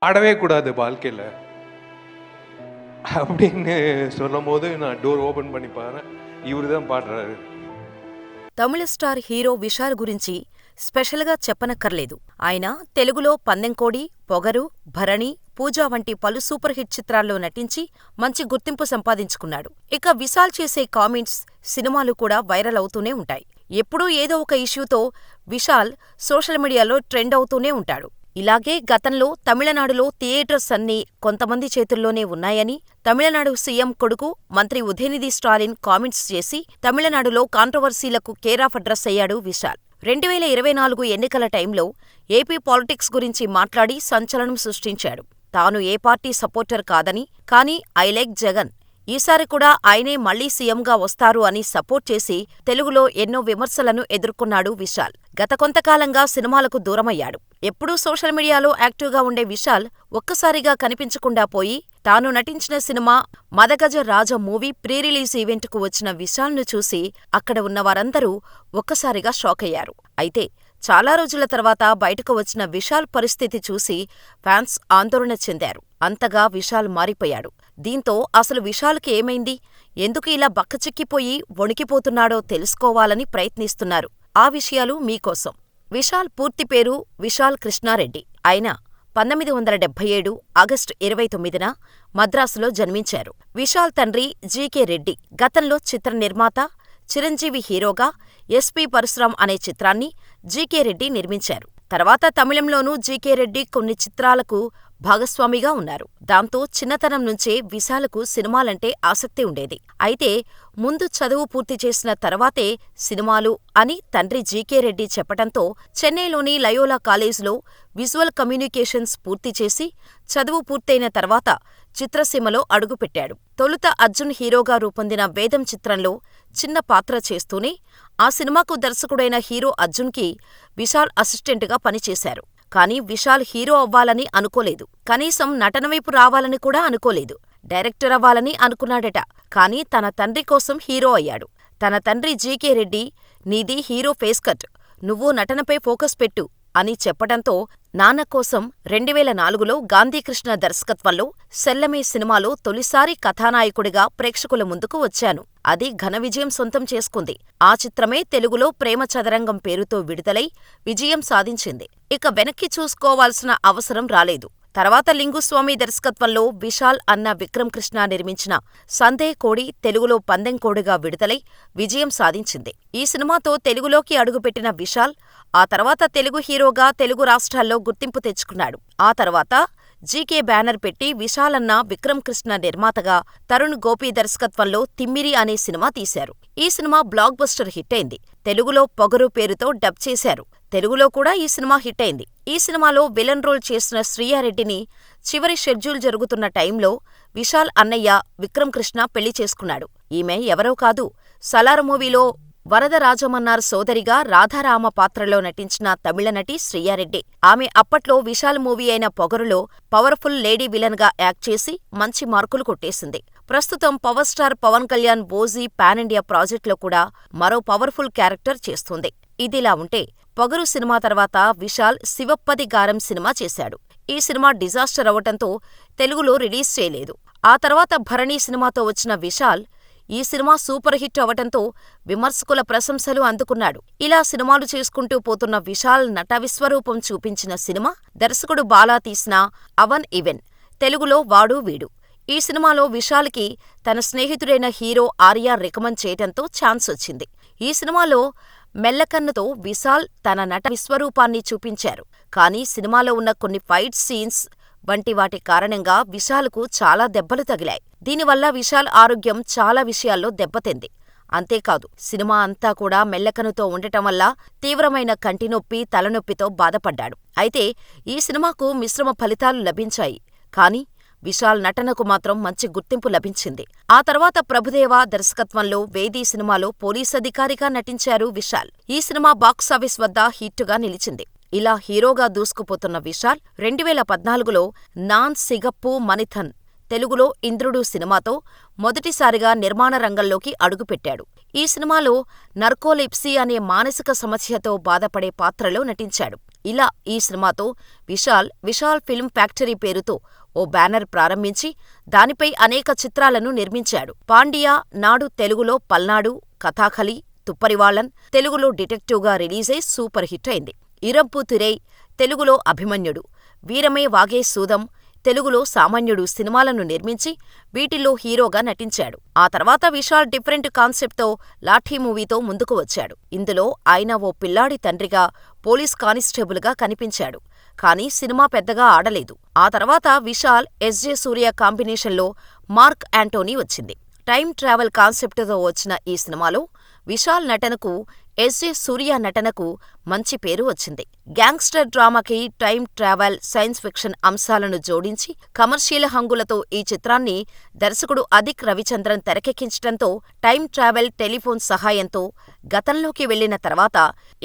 ஆடவே கூடாது வாழ்க்கையில் அப்படின்னு சொல்லும் போது நான் டோர் ஓபன் பண்ணி பாருறேன், இவரு தான் பாடுறாரு. తమిళ స్టార్ హీరో విశాల్ గురించి స్పెషల్గా చెప్పనక్కర్లేదు. ఆయన తెలుగులో పందెంకోడి, పొగరు, భరణి, పూజ వంటి పలు సూపర్ హిట్ చిత్రాల్లో నటించి మంచి గుర్తింపు సంపాదించుకున్నాడు. ఇక విశాల్ చేసే కామెంట్స్, సినిమాలు కూడా వైరల్ అవుతూనే ఉంటాయి. ఎప్పుడూ ఏదో ఒక ఇష్యూతో విశాల్ సోషల్ మీడియాలో ట్రెండ్ అవుతూనే ఉంటాడు. ఇలాగే గతంలో తమిళనాడులో థియేటర్స్ అన్నీ కొంతమంది చేతుల్లోనే ఉన్నాయని తమిళనాడు సీఎం కొడుకు మంత్రి ఉదయనిధి స్టాలిన్ కామెంట్స్ చేసి తమిళనాడులో కాంట్రవర్సీలకు కేరాఫ్ అడ్రస్ అయ్యాడు విశాల్. 2024 ఎన్నికల టైంలో ఏపీ పాలిటిక్స్ గురించి మాట్లాడి సంచలనం సృష్టించాడు. తాను ఏ పార్టీ సపోర్టర్ కాదని, కానీ ఐ లైక్ జగన్, ఈసారి కూడా ఆయనే మళ్లీ సీఎంగా వస్తారు అని సపోర్ట్ చేసి తెలుగులో ఎన్నో విమర్శలను ఎదుర్కొన్నాడు విశాల్. గత కొంతకాలంగా సినిమాలకు దూరమయ్యాడు. ఎప్పుడూ సోషల్ మీడియాలో యాక్టివ్గా ఉండే విశాల్ ఒక్కసారిగా కనిపించకుండా పోయి తాను నటించిన సినిమా మదగజ రాజ మూవీ ప్రీ రిలీజ్ ఈవెంట్కు వచ్చిన విశాల్ను చూసి అక్కడ ఉన్న వారందరూ ఒక్కసారిగా షాకయ్యారు. అయితే చాలా రోజుల తర్వాత బయటకు వచ్చిన విశాల్ పరిస్థితి చూసి ఫ్యాన్స్ ఆందోళన చెందారు. అంతగా విశాల్ మారిపోయాడు. దీంతో అసలు విశాల్కి ఏమైంది, ఎందుకు ఇలా బక్కచిక్కిపోయి వణికిపోతున్నాడో తెలుసుకోవాలని ప్రయత్నిస్తున్నారు. ఆ విషయాలు మీకోసం. విశాల్ పూర్తి పేరు విశాల్ కృష్ణారెడ్డి. ఆయన 1977 ఆగస్టు 29న మద్రాసులో జన్మించారు. విశాల్ తండ్రి జీకే రెడ్డి గతంలో చిత్ర నిర్మాత, చిరంజీవి హీరోగా ఎస్పీ పరశురాం అనే చిత్రాన్ని జీకే రెడ్డి నిర్మించారు. తర్వాత తమిళంలోనూ జీకే రెడ్డి కొన్ని చిత్రాలకు భాగస్వామిగా ఉన్నారు. దాంతో చిన్నతనం నుంచే విశాలకు సినిమాలంటే ఆసక్తి ఉండేది. అయితే ముందు చదువు పూర్తి చేసిన తర్వాతే సినిమాలు అని తండ్రి జీకే రెడ్డి చెప్పటంతో చెన్నైలోని లయోలా కాలేజ్లో విజువల్ కమ్యూనికేషన్స్ పూర్తి చేసి చదువు పూర్తయిన తర్వాత చిత్రసీమలో అడుగుపెట్టాడు. తొలుత అర్జున్ హీరోగా రూపొందిన వేదం చిత్రంలో చిన్న పాత్ర చేస్తూనే ఆ సినిమాకు దర్శకుడైన హీరో అర్జున్కి విశాల్ అసిస్టెంటుగా పనిచేశారు. కానీ విశాల్ హీరో అవ్వాలని అనుకోలేదు. కనీసం నటనవైపు రావాలని కూడా అనుకోలేదు. డైరెక్టర్ అవ్వాలని అనుకున్నాడట. కానీ తన తండ్రి కోసం హీరో అయ్యాడు. తన తండ్రి జీకే రెడ్డి, నీది హీరో ఫేస్ కట్, నువ్వు నటనపై ఫోకస్ పెట్టు అని చెప్పటంతో నాన్న కోసం 2004లో గాంధీకృష్ణ దర్శకత్వంలో సెల్లమే సినిమాలో తొలిసారి కథానాయకుడిగా ప్రేక్షకుల ముందుకు వచ్చాను. అది ఘన విజయం సొంతం చేసుకుంది. ఆ చిత్రమే తెలుగులో ప్రేమ చదరంగం పేరుతో విడుదలై విజయం సాధించింది. ఇక వెనక్కి చూసుకోవాల్సిన అవసరం రాలేదు. తర్వాత లింగుస్వామి దర్శకత్వంలో విశాల్ అన్న విక్రమ్ కృష్ణ నిర్మించిన సందేహ్ కోడి తెలుగులో పందెం కోడిగా విడుదలై విజయం సాధించింది. ఈ సినిమాతో తెలుగులోకి అడుగుపెట్టిన విశాల్ ఆ తర్వాత తెలుగు హీరోగా తెలుగు రాష్ట్రాల్లో గుర్తింపు తెచ్చుకున్నాడు. ఆ తర్వాత జీకే బ్యానర్ పెట్టి విశాల్ అన్న విక్రమ్ కృష్ణ నిర్మాతగా తరుణ్ గోపి దర్శకత్వంలో తిమ్మిరి అనే సినిమా తీశారు. ఈ సినిమా బ్లాక్ బస్టర్ హిట్ అయింది. తెలుగులో పొగరు పేరుతో డబ్ చేశారు. తెలుగులో కూడా ఈ సినిమా హిట్ అయింది. ఈ సినిమాలో విలన్ రోల్ చేసిన శ్రీయారెడ్డిని చివరి షెడ్యూల్ జరుగుతున్న టైంలో విశాల్ అన్నయ్య విక్రమ్ కృష్ణ పెళ్లి చేసుకున్నాడు. ఈమె ఎవరో కాదు, సలార్ మూవీలో వరదరాజమన్నార్ సోదరిగా రాధారామ పాత్రలో నటించిన తమిళ నటి శ్రీయారెడ్డి. ఆమె అప్పట్లో విశాల్ మూవీ అయిన పొగరులో పవర్ఫుల్ లేడీ విలన్ గా యాక్ట్ చేసి మంచి మార్కులు కొట్టేసింది. ప్రస్తుతం power star Pawan Kalyan OG pan India ప్రాజెక్టులో కూడా మరో పవర్ఫుల్ క్యారెక్టర్ చేస్తుంది. ఇదిలా ఉంటే పొగరు సినిమా తర్వాత విశాల్ శివప్పది గారం సినిమా చేశాడు. ఈ సినిమా డిజాస్టర్ అవటంతో తెలుగులో రిలీజ్ చేయలేదు. ఆ తర్వాత భరణి సినిమాతో వచ్చిన విశాల్ ఈ సినిమా సూపర్ హిట్ అవటంతో విమర్శకుల ప్రశంసలు అందుకున్నాడు. ఇలా సినిమాలు చేసుకుంటూ పోతున్న విశాల్ నట విశ్వరూపం చూపించిన సినిమా దర్శకుడు బాలా తీసిన అవన్ ఈవెన్, తెలుగులో వాడు వీడు. ఈ సినిమాలో విశాల్కి తన స్నేహితుడైన హీరో ఆర్య రికమెండ్ చేయటంతో ఛాన్స్ వచ్చింది. ఈ సినిమాలో మెల్లకన్నుతో విశాల్ తన నట విశ్వరూపాన్ని చూపించారు. కానీ సినిమాలో ఉన్న కొన్ని ఫైట్ సీన్స్ వంటి వాటి కారణంగా విశాల్కు చాలా దెబ్బలు తగిలాయి. దీనివల్ల విశాల్ ఆరోగ్యం చాలా విషయాల్లో దెబ్బతింది. అంతేకాదు, సినిమా అంతా కూడా మెల్లకన్నుతో ఉండటం వల్ల తీవ్రమైన కంటినొప్పి, తలనొప్పితో బాధపడ్డాడు. అయితే ఈ సినిమాకు మిశ్రమ ఫలితాలు లభించాయి. కానీ విశాల్ నటనకు మాత్రం మంచి గుర్తింపు లభించింది. ఆ తర్వాత ప్రభుదేవా దర్శకత్వంలో వేదీ సినిమాలో పోలీసధికారిగా నటించారు విశాల్. ఈ సినిమా బాక్సాఫీస్ వద్ద హిట్టుగా నిలిచింది. ఇలా హీరోగా దూసుకుపోతున్న విశాల్ 2014లో నాన్ సిగప్పు మనిథన్ తెలుగులో ఇంద్రుడు సినిమాతో మొదటిసారిగా నిర్మాణ రంగంలోకి అడుగుపెట్టాడు. ఈ సినిమాలో నర్కోలెప్సీ అనే మానసిక సమస్యతో బాధపడే పాత్రలో నటించాడు. ఇలా ఈ సినిమాతో విశాల్ ఫిల్మ్ ఫ్యాక్టరీ పేరుతో ఓ బ్యానర్ ప్రారంభించి దానిపై అనేక చిత్రాలను నిర్మించాడు. పాండ్యా నాడు తెలుగులో పల్నాడు, కథాకళి, తుప్పరివాళన్ తెలుగులో డిటెక్టివ్గా రిలీజై సూపర్ హిట్ అయింది. ఇరబ్బు తిరై తెలుగులో అభిమన్యుడు, వీరమే వాగే సూదం తెలుగులో సామాన్యుడు సినిమాలను నిర్మించి వీటిల్లో హీరోగా నటించాడు. ఆ తర్వాత విశాల్ డిఫరెంట్ కాన్సెప్ట్తో లాఠీ మూవీతో ముందుకు వచ్చాడు. ఇందులో ఆయన ఓ పిల్లాడి తండ్రిగా పోలీస్ కానిస్టేబుల్గా కనిపించాడు. కానీ సినిమా పెద్దగా ఆడలేదు. ఆ తర్వాత విశాల్ ఎస్.జె. సూర్య కాంబినేషన్లో మార్క్ యాంటోనీ వచ్చింది. టైమ్ ట్రావెల్ కాన్సెప్ట్తో వచ్చిన ఈ సినిమాలో విశాల్ నటనకు, ఎస్.జె. సూర్య నటనకు మంచి పేరు వచ్చింది. గ్యాంగ్స్టర్ డ్రామాకి టైమ్ ట్రావెల్, సైన్స్ ఫిక్షన్ అంశాలను జోడించి కమర్షియల్ హంగులతో ఈ చిత్రాన్ని దర్శకుడు అదిక్ రవిచంద్రన్ తెరకెక్కించటంతో టైమ్ ట్రావెల్ టెలిఫోన్ సహాయంతో గతంలోకి వెళ్లిన తర్వాత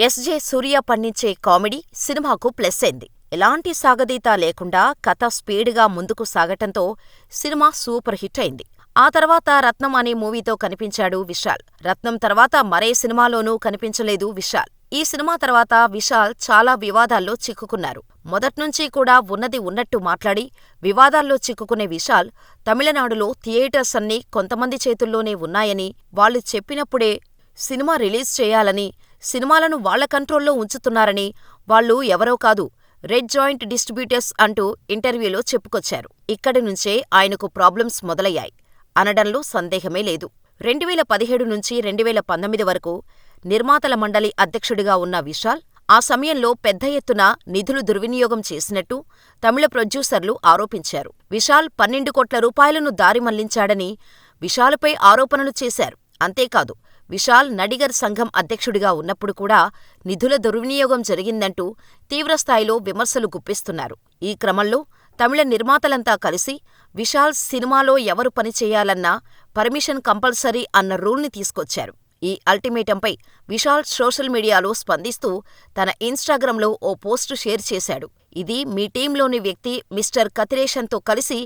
ఎస్.జె. సూర్య పండించే కామెడీ సినిమాకు ప్లస్ అయింది. ఎలాంటి సాగదీత లేకుండా కథ స్పీడ్గా ముందుకు సాగటంతో సినిమా సూపర్ హిట్ అయింది. ఆ తర్వాత రత్నం అనే మూవీతో కనిపించాడు విశాల్. రత్నం తర్వాత మరే సినిమాలోనూ కనిపించలేదు విశాల్. ఈ సినిమా తర్వాత విశాల్ చాలా వివాదాల్లో చిక్కుకున్నారు. మొదట్నుంచీ కూడా ఉన్నది ఉన్నట్టు మాట్లాడి వివాదాల్లో చిక్కుకునే విశాల్ తమిళనాడులో థియేటర్స్ అన్నీ కొంతమంది చేతుల్లోనే ఉన్నాయని, వాళ్లు చెప్పినప్పుడే సినిమా రిలీజ్ చేయాలని, సినిమాలను వాళ్ల కంట్రోల్లో ఉంచుతున్నారని, వాళ్లు ఎవరో కాదు రెడ్ జాయింట్ డిస్ట్రిబ్యూటర్స్ అంటూ ఇంటర్వ్యూలో చెప్పుకొచ్చారు. ఇక్కడి నుంచే ఆయనకు ప్రాబ్లమ్స్ మొదలయ్యాయి అనడంలో సందేహమే లేదు. 2017 నుంచి 2019 వరకు నిర్మాతల మండలి అధ్యక్షుడిగా ఉన్న విశాల్ ఆ సమయంలో పెద్ద ఎత్తున నిధులు దుర్వినియోగం చేసినట్టు తమిళ ప్రొడ్యూసర్లు ఆరోపించారు. విశాల్ 12 కోట్ల రూపాయలను దారి మళ్లించాడని విశాల్పై ఆరోపణలు చేశారు. అంతేకాదు, విశాల్ నడిగర్ సంఘం అధ్యక్షుడిగా ఉన్నప్పుడు కూడా నిధుల దుర్వినియోగం జరిగిందంటూ తీవ్రస్థాయిలో విమర్శలు గుప్పిస్తున్నారు. ఈ క్రమంలో తమిళ నిర్మాతలంతా కలిసి విశాల్ సినిమాలో ఎవరు పనిచేయాలన్నా పర్మిషన్ కంపల్సరీ అన్న రూల్ని తీసుకొచ్చారు. ఈ అల్టిమేటంపై విశాల్ సోషల్ మీడియాలో స్పందిస్తూ తన ఇన్స్టాగ్రామ్లో ఓ పోస్టు షేర్ చేశాడు. ఇది మీ టీంలోని వ్యక్తి మిస్టర్ కతిరేషన్తో కలిసి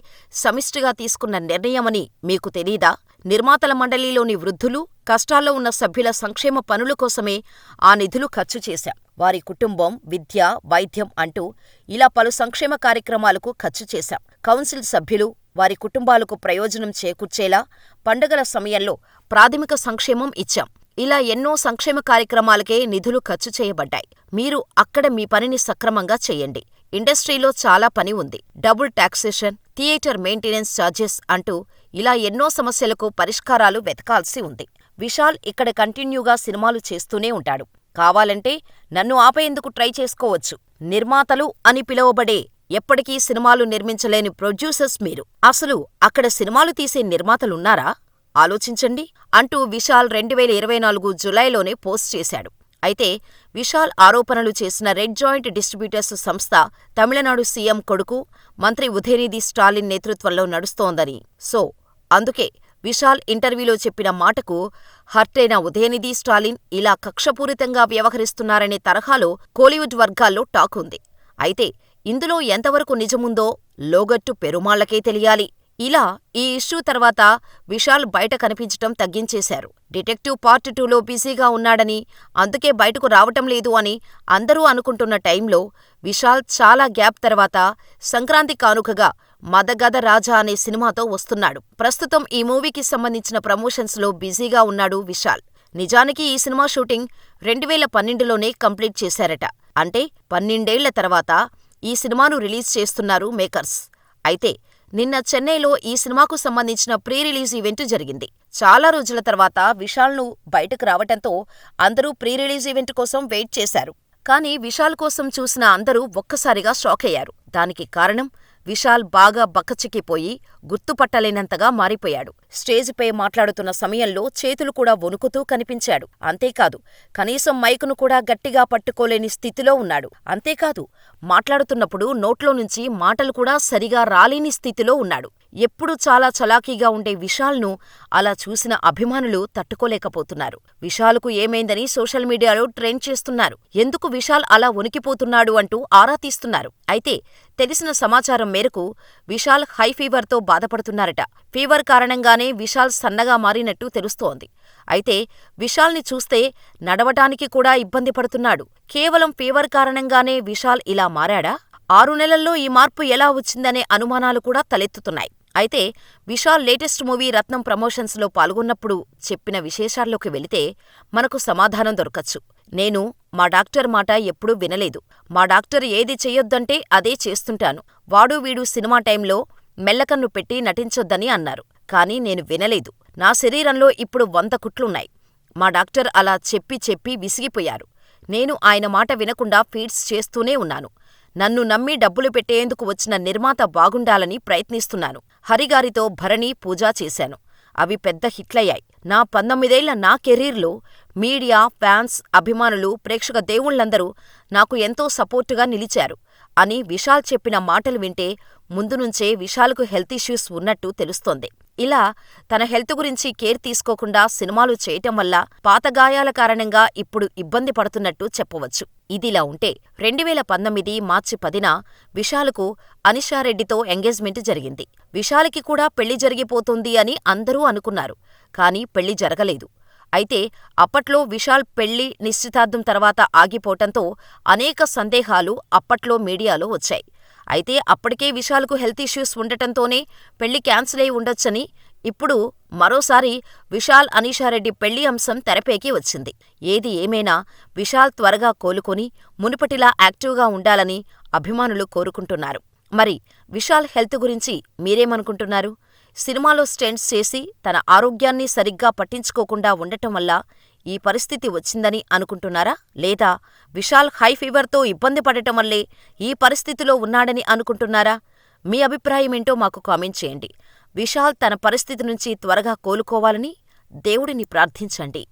సమిష్టిగా తీసుకున్న నిర్ణయమని మీకు తెలీదా? నిర్మాతల మండలిలోని వృద్ధులు, కష్టాల్లో ఉన్న సభ్యుల సంక్షేమ పనుల కోసమే ఆ నిధులు ఖర్చు చేశాం. వారి కుటుంబం, విద్య, వైద్యం అంటూ ఇలా పలు సంక్షేమ కార్యక్రమాలకు ఖర్చు చేశాం. కౌన్సిల్ సభ్యులు, వారి కుటుంబాలకు ప్రయోజనం చేకూర్చేలా పండుగల సమయంలో ప్రాథమిక సంక్షేమం ఇచ్చాం. ఇలా ఎన్నో సంక్షేమ కార్యక్రమాలకే నిధులు ఖర్చు చేయబడ్డాయి. మీరు అక్కడ మీ పనిని సక్రమంగా చెయ్యండి. ఇండస్ట్రీలో చాలా పని ఉంది. Double taxation, theatre maintenance charges అంటూ ఇలా ఎన్నో సమస్యలకు పరిష్కారాలు వెతకాల్సి ఉంది. విశాల్ ఇక్కడ కంటిన్యూగా సినిమాలు చేస్తూనే ఉంటాడు. కావాలంటే నన్ను ఆపేందుకు ట్రై చేసుకోవచ్చు. నిర్మాతలు అని పిలువబడే ఎప్పటికీ సినిమాలు నిర్మించలేని ప్రొడ్యూసర్స్ మీరు. అసలు అక్కడ సినిమాలు తీసే నిర్మాతలున్నారా? ఆలోచించండి అంటూ విశాల్ 2024 జులైలోనే పోస్ట్ చేశాడు. అయితే విశాల్ ఆరోపణలు చేసిన రెడ్ జాయింట్ డిస్ట్రిబ్యూటర్స్ సంస్థ తమిళనాడు సీఎం కొడుకు మంత్రి ఉదయనిధి స్టాలిన్ నేతృత్వంలో నడుస్తోందని, అందుకే విశాల్ ఇంటర్వ్యూలో చెప్పిన మాటకు హర్టైన ఉదయనిధి స్టాలిన్ ఇలా కక్షపూరితంగా వ్యవహరిస్తున్నారనే తరహాలో కోలీవుడ్ వర్గాల్లో టాక్ ఉంది. అయితే ఇందులో ఎంతవరకు నిజముందో లోగట్టు పెరుమాళ్లకే తెలియాలి. ఇలా ఈ ఇష్యూ తర్వాత విశాల్ బయట కనిపించటం తగ్గించేశారు. డిటెక్టివ్ పార్ట్ 2లో బిజీగా ఉన్నాడని, అందుకే బయటకు రావటం లేదు అని అందరూ అనుకుంటున్న టైంలో విశాల్ చాలా గ్యాప్ తర్వాత సంక్రాంతి కానుకగా మదగద రాజా అనే సినిమాతో వస్తున్నాడు. ప్రస్తుతం ఈ మూవీకి సంబంధించిన ప్రమోషన్స్లో బిజీగా ఉన్నాడు విశాల్. నిజానికి ఈ సినిమా షూటింగ్ 2012లోనే కంప్లీట్ చేశారట. అంటే 12 ఏళ్ల తర్వాత ఈ సినిమాను రిలీజ్ చేస్తున్నారు మేకర్స్. అయితే నిన్న చెన్నైలో ఈ సినిమాకు సంబంధించిన ప్రీ రిలీజ్ ఈవెంట్ జరిగింది. చాలా రోజుల తర్వాత విశాల్ను బయటకు రావటంతో అందరూ ప్రీ రిలీజ్ ఈవెంట్ కోసం వెయిట్ చేశారు. కానీ విశాల్ కోసం చూసిన అందరూ ఒక్కసారిగా షాకయ్యారు. దానికి కారణం విశాల్ బాగా బక్కచిక్కిపోయి గుర్తుపట్టలేనంతగా మారిపోయాడు. స్టేజిపై మాట్లాడుతున్న సమయంలో చేతులు కూడా వణుకుతూ కనిపించాడు. అంతేకాదు, కనీసం మైకును కూడా గట్టిగా పట్టుకోలేని స్థితిలో ఉన్నాడు. అంతేకాదు, మాట్లాడుతున్నప్పుడు నోట్లో నుంచి మాటలు కూడా సరిగా రాలేని స్థితిలో ఉన్నాడు. ఎప్పుడూ చాలా చలాకీగా ఉండే విశాల్ను అలా చూసిన అభిమానులు తట్టుకోలేకపోతున్నారు. విశాల్కు ఏమైందని సోషల్ మీడియాలో ట్రెండ్ చేస్తున్నారు. ఎందుకు విశాల్ అలా వణికిపోతున్నాడు అంటూ ఆరా తీస్తున్నారు. అయితే తెలిసిన సమాచారం మేరకు విశాల్ హై ఫీవర్తో బాధపడుతున్నారట. ఫీవర్ కారణంగానే విశాల్ సన్నగా మారినట్టు తెలుస్తోంది. అయితే విశాల్ని చూస్తే నడవటానికి కూడా ఇబ్బంది పడుతున్నాడు. కేవలం ఫీవర్ కారణంగానే విశాల్ ఇలా మారాడా? 6 నెలల్లో ఈ మార్పు ఎలా వచ్చిందనే అనుమానాలు కూడా తలెత్తుతున్నాయి. అయితే విశాల్ లేటెస్ట్ మూవీ రత్నం ప్రమోషన్స్లో పాల్గొన్నప్పుడు చెప్పిన విశేషాల్లోకి వెళితే మనకు సమాధానం దొరకచ్చు. నేను మా డాక్టర్ మాట ఎప్పుడూ వినలేదు. మా డాక్టర్ ఏది చెయ్యొద్దంటే అదే చేస్తుంటాను. వాడు వీడు సినిమా టైంలో మెల్లకన్ను పెట్టి నటించొద్దని అన్నారు. కానీ నేను వినలేదు. నా శరీరంలో ఇప్పుడు 100 కుట్లున్నాయి. మా డాక్టర్ అలా చెప్పి చెప్పి విసిగిపోయారు. నేను ఆయన మాట వినకుండా ఫీడ్స్ చేస్తూనే ఉన్నాను. నన్ను నమ్మి డబ్బులు పెట్టేందుకు వచ్చిన నిర్మాత బాగుండాలని ప్రయత్నిస్తున్నాను. హరిగారితో భరణి, పూజ చేశాను. అవి పెద్ద హిట్లయ్యాయి. నా 19 ఏళ్ల నా కెరీర్లో మీడియా, ఫ్యాన్స్, అభిమానులు, ప్రేక్షక దేవుళ్లందరూ నాకు ఎంతో సపోర్టుగా నిలిచారు అని విశాల్ చెప్పిన మాటలు వింటే ముందునుంచే విశాల్కు హెల్త్ ఇష్యూస్ ఉన్నట్టు తెలుస్తోంది. ఇలా తన హెల్త్ గురించి కేర్ తీసుకోకుండా సినిమాలు చేయటం వల్ల పాత గాయాల కారణంగా ఇప్పుడు ఇబ్బంది పడుతున్నట్టు చెప్పవచ్చు. ఇదిలా ఉంటే 2019 మార్చి 10న విశాల్కు అనిషారెడ్డితో ఎంగేజ్మెంట్ జరిగింది. విశాల్కి కూడా పెళ్లి జరిగిపోతుంది అని అందరూ అనుకున్నారు. కానీ పెళ్లి జరగలేదు. అయితే అప్పట్లో విశాల్ పెళ్లి, నిశ్చితార్థం తర్వాత ఆగిపోవటంతో అనేక సందేహాలు అప్పట్లో మీడియాలో వచ్చాయి. అయితే అప్పటికే విశాల్కు హెల్త్ ఇష్యూస్ ఉండటంతోనే పెళ్లి క్యాన్సిల్ అయి ఉండొచ్చని ఇప్పుడు మరోసారి విశాల్, అనీషారెడ్డి పెళ్లి అంశం తెరపైకి వచ్చింది. ఏది ఏమైనా విశాల్ త్వరగా కోలుకొని మునుపటిలా యాక్టివ్గా ఉండాలని అభిమానులు కోరుకుంటున్నారు. మరి విశాల్ హెల్త్ గురించి మీరేమనుకుంటున్నారు? సినిమాలో స్టంట్స్ చేసి తన ఆరోగ్యాన్ని సరిగ్గా పట్టించుకోకుండా ఉండటం వల్ల ఈ పరిస్థితి వచ్చిందని అనుకుంటున్నారా? లేదా విశాల్ హై ఫీవర్తో ఇబ్బంది పడటం వల్లే ఈ పరిస్థితిలో ఉన్నాడని అనుకుంటున్నారా? మీ అభిప్రాయమేంటో మాకు కామెంట్ చేయండి. విశాల్ తన పరిస్థితి నుంచి త్వరగా కోలుకోవాలని దేవుడిని ప్రార్థించండి.